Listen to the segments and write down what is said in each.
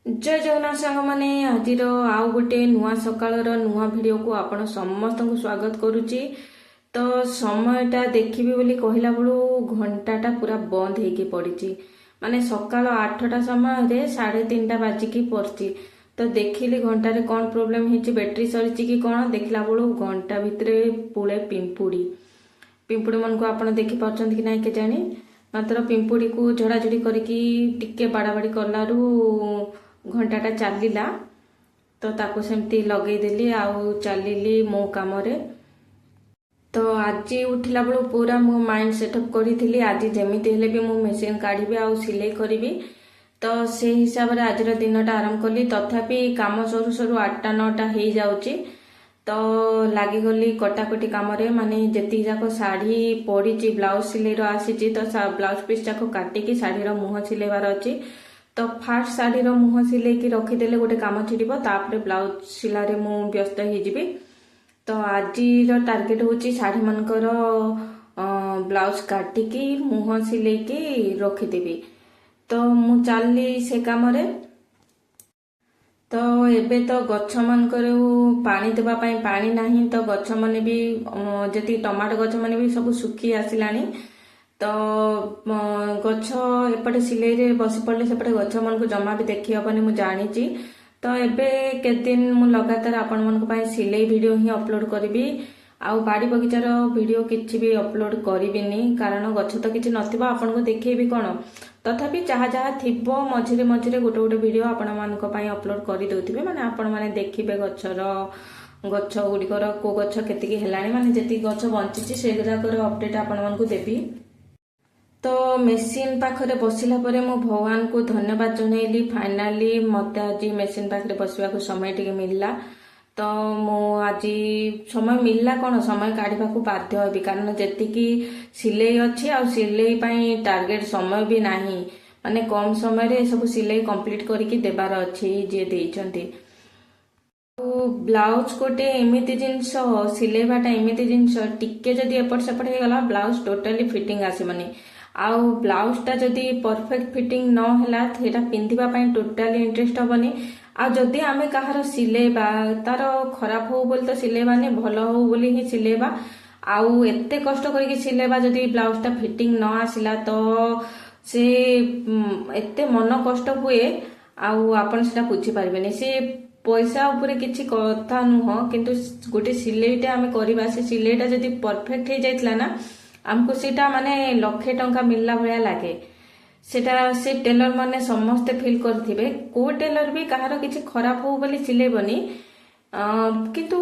जय जगन्नाथ सांग माने आज आउ गोटे नुआ सकाळर नुआ भिडियो को आपण समस्त को स्वागत करुच्ची। तो समयटा देखिबी बोली कहला बेलू घंटाटा पूरा बंद होगी पड़ी माने सकाळ 8टा समय रे 3:30 बाजिकी पड़ची। तो देखिली घंटारे कौन प्रोब्लेम है बैटेरी सरी कि कौन देखला बेलू घंटा भितरे पुले पिंपुड़ी पिंपुड़ी मन को आपण देखि पारछन कि नाही के जानी मात्र पिंपुड़ी को झड़ाझड़ी करके टिके बाड़ाबाड़ी कलारू घंटाटा चलला। तो ताको सेमती लगेदेली आउ चलिली मो काम रे। तो आज उठला बेलू पूरा मो माइंड सेटअप करी आज जमीती हेले भी मो मेसीन काढ़ी आउ सिलाई करी। तो से हिसाब रे आज दिनटा आरंभ कली तथापि काम सरू सरू 8टा 9टा हो जाउची। तो लागिगली कटाकटी काम रे माने जेती जाको साड़ी पड़ी ब्लाउज सिलाई आसी तो ब्लाउज पीस जाको काटिकी साड़ी मुह सिलेबार अच्छी। तो फास्ट साड़ी मुह सिलेकी रखीदेले गोटे काम छिड़ब तापर ब्लाउज सिलारे मु व्यस्त हो। तो आज टार्गेट होची साड़ी मनकर ब्लाउज काटिकी मुह सिलेकी रखीदेवी। तो मु चलली से काम रे। तो एबे तो गछ मनकर पानी देबा पई पानी नाही तो गछ माने भी जति टमाटो गछ माने भी सब सुखी आसिलानी। तो गछ एपटे सिलाई रे बसी पड़े सेपटे गछ मन को जमा भी देखी हबनी मु जानी। तो एबे के दिन मु लगातार आपण मन को पई सिलाई वीडियो ही अपलोड करबी आउ बाड़ी बगीचार वीडियो किछि भी अपलोड करबिनी कारण गछ तो किछि नथिबा आपण को देखैबी कोन। तथापि जहाँ जहाँ थिबो मझिरे मझिरे गोटे गोटे वीडियो आपण मान को पई अपलोड करि दउथिबे माने आपण माने देखिबे गछर गछ गुड़िकर को गछ केतिकी हेलाणी माने जेति गछ बंचिछि से गुराकर अपडेट आपण मान को देबी। तो मेसीन पाखरे बसिला परे मो भगवान को धन्यवाद जनइली फाइनाली मते आज मेसीन पाखरे बसवा को समय टिके मिलला। तो मो आज समय मिलला कौन समय काढ़ा को बाध्य हेबी कारण जेतिकी सिलाई अच्छी आ सिलाई पई टार्गेट समय भी नाही माने कम समय रे सब सिलाई कंप्लीट करके देबार अच्छी जे देइचंती। ब्लाउज गोटे एमिति जिनस सिलेबाटा एमिति जिनस टिके जदि एपट सेपट हो गला ब्लाउज टोटाली फिटिंग आसीबनी आउ ब्लाउज टा जदि परफेक्ट फिटिंग न होला सेटा पिंधिबा पई टोटाली इंटरेस्ट हबनी। आ जदि आमे कहार सिलेबा तार खराब हो बोली तो सिलेबा ने भल हो बोली ही सिलेबा आउ एते कष्ट करके सिलेबा जदि ब्लाउज टा फिटिंग न आसिला तो से एते मन कष्ट हुए आउ आपण सेटा बुझी पारबेनी। से पैसा ऊपर किछि कथा नुह किंतु गोटे सिलेईटा आमे करबा से सिलेईटा जदि परफेक्ट हो जाइतला ना हमको सीटा माने लक्षे टंका मिलला भया लागे। सेटा से टेलर माने समस्ते फील करथिबे को टेलर भी कहार किछि खराब हो बोली सिलेबनी किंतु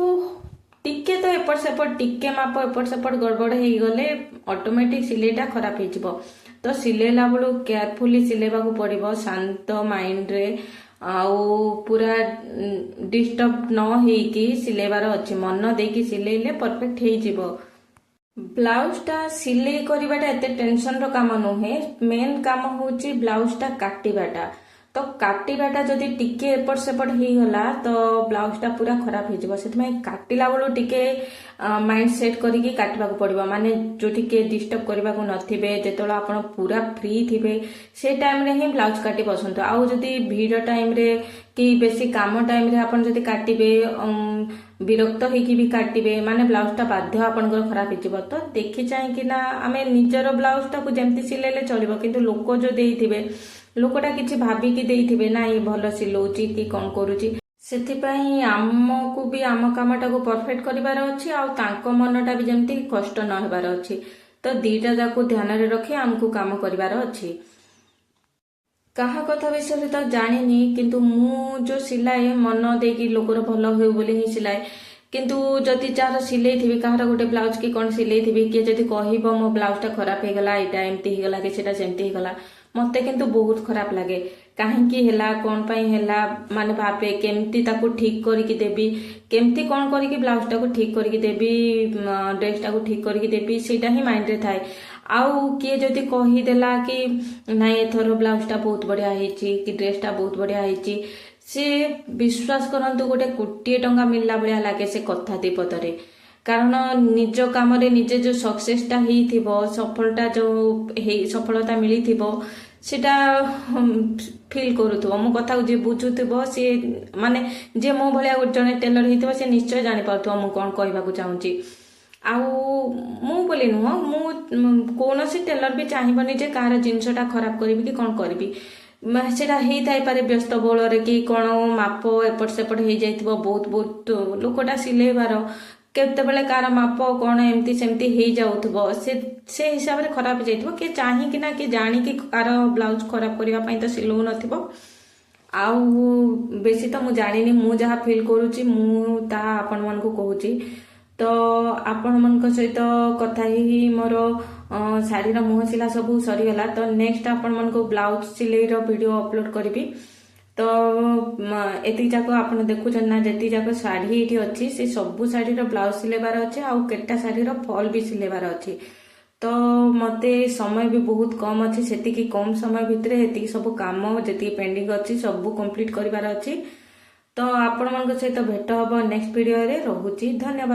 टिके तो एपट सेपट टिके माप एपट सेपट गड़बड़ हो गले ऑटोमेटिक सिलेईटा खराब हो जिवो। तो सिलेला बेलू केयरफुली सिलेबा को पड़िबो शांत माइंड रे आउ पूरा डिस्टर्ब न होइकी सिलेबार अच्छी मन देकी सिलेइले परफेक्ट हो जिवो। ब्लाउज टा सिलाई करिबाटा एते टेंशन रो काम नुहे मेन काम होची ब्लाउज टा काटिबाटा। तो काटिबाटा जदि टिके एपट सेपट हो गला तो ब्लाउज टा पूरा खराब हो जिवो। सेतमै काटिला बेलू टिके माइंड सेट करिकी काटबा को पड़िबो माने जो टिके डिस्टर्ब करबा को नथिबे जेतोला आपण पूरा फ्री थिबे से टाइम रे ही ब्लाउज काटी बसंतो। आउ जदि भीड़ टाइम रे कि बेसी काम टाइम रे आपण जदि काटिबे विरक्त होइकी भी काटिबे माने ब्लाउज टा बाध्य आपनकर खराब हिजिबो। तो देखि चाहि कि ना आमे निजर ब्लाउज टा को जेमति सिलेले चलिबो किंतु लोक जो देइथिबे लोकटा किछि भाबी कि देइथिबे ना ये भलो सिलौची कि कोन करूची सेथिपई आमको भी आम कामटा को परफेक्ट करिवार अछि आ तांको मनटा भी जेमति कष्ट न हेबार अछि। तो दीटा जाको ध्यान रे रखि हमको काम करिवार अछि। कहा कथा विषय तो जानिनी किंतु मु जो सिलाए मन देकी लोकर भल हो बोली ही सिलाए किंतु जदि जार सिलाई थी कहार गोटे ब्लाउज कि कौन सिलाई थी किए जदि कहब मो ब्लाउज टा खराब हो गला एटा एमती हो गला कि सेटा सेमती हो गला मते किंतु बहुत खराब लगे काहेकि हेला कौन पाई हेला माने भाबे केमती ताको ठीक करके देबी केमती कौन करके ब्लाउज टा को ठीक करके देबी ड्रेस टा को ठीक करके देबी सेटा ही माइंड रे थाए। आउ किए जदि कही देला कि नाइ एथर ब्लाउज टा बहुत बढ़िया हेची कि ड्रेस टा बहुत बढ़िया हेची से विश्वास करंतु गोटे कोटी टंका मिलला बढ़िया लागे से कथा दीपतरे कारण निज काम रे निजे जो सक्सेसटा हेइथिबो सफलता जो सफलता मिलिथिबो ସେଟା ଫିଲ୍ କରୁଥିବ ମୋ କଥାକୁ ଯିଏ ବୁଝୁଥିବ ସିଏ ମାନେ ଯିଏ ମୋ ଭଳିଆ ଗୋଟେ ଜଣେ ଟେଲର ହେଇଥିବ ସେ ନିଶ୍ଚୟ ଜାଣିପାରୁଥିବ ମୁଁ କଣ କହିବାକୁ ଚାହୁଁଛି। ଆଉ ମୁଁ ବୋଲି ନୁହଁ, ମୁଁ କୌଣସି ଟେଲର ବି ଚାହିଁବନି ଯେ କାହାର ଜିନିଷଟା ଖରାପ କରିବି କି କଣ କରିବି। ସେଟା ହେଇଥାଇପାରେ ବ୍ୟସ୍ତ ବହୁଳରେ କି କଣ ମାପ ଏପଟ ସେପଟ ହେଇଯାଇଥିବ, ବହୁତ ଲୋକଟା ସିଲେଇବାର କେତେବେଳେ କାହାର ମାପ କଣ ଏମିତି ସେମିତି ହେଇଯାଉଥିବ, ସେ ହିସାବରେ ଖରାପ ହେଇଯାଇଥିବ। କିଏ ଚାହିଁକି ନା କିଏ ଜାଣିକି କାହାର ବ୍ଲାଉଜ ଖରାପ କରିବା ପାଇଁ ତ ସିଲଉ ନଥିବ। ଆଉ ବେଶୀ ତ ମୁଁ ଜାଣିନି, ମୁଁ ଯାହା ଫିଲ୍ କରୁଛି ମୁଁ ତାହା ଆପଣମାନଙ୍କୁ କହୁଛି। ତ ଆପଣମାନଙ୍କ ସହିତ କଥା ହେଇ ମୋର ଶାଢ଼ୀର ମୁହଁ ସିଲା ସବୁ ସରିଗଲା। ତ ନେକ୍ସଟ ଆପଣମାନଙ୍କୁ ବ୍ଲାଉଜ ସିଲେଇର ଭିଡ଼ିଓ ଅପଲୋଡ କରିବି। ତ ଏତିକି ଯାକ ଆପଣ ଦେଖୁଛନ୍ତି ନା, ଯେତିକି ଯାକ ଶାଢ଼ୀ ଏଇଠି ଅଛି ସେ ସବୁ ଶାଢ଼ୀର ବ୍ଲାଉଜ ସିଲେଇବାର ଅଛି, ଆଉ କେତେଟା ଶାଢ଼ୀର ଫଲ୍ ବି ସିଲେଇବାର ଅଛି। ତ ମତେ ସମୟ ବି ବହୁତ କମ ଅଛି, ସେତିକି କମ ସମୟ ଭିତରେ ଏତିକି ସବୁ କାମ ଯେତିକି ପେଣ୍ଡିଙ୍ଗ ଅଛି ସବୁ କମ୍ପ୍ଲିଟ କରିବାର ଅଛି। ତ ଆପଣମାନଙ୍କ ସହିତ ଭେଟ ହବ ନେକ୍ସଟ ଭିଡ଼ିଓରେ। ରହୁଛି, ଧନ୍ୟବାଦ।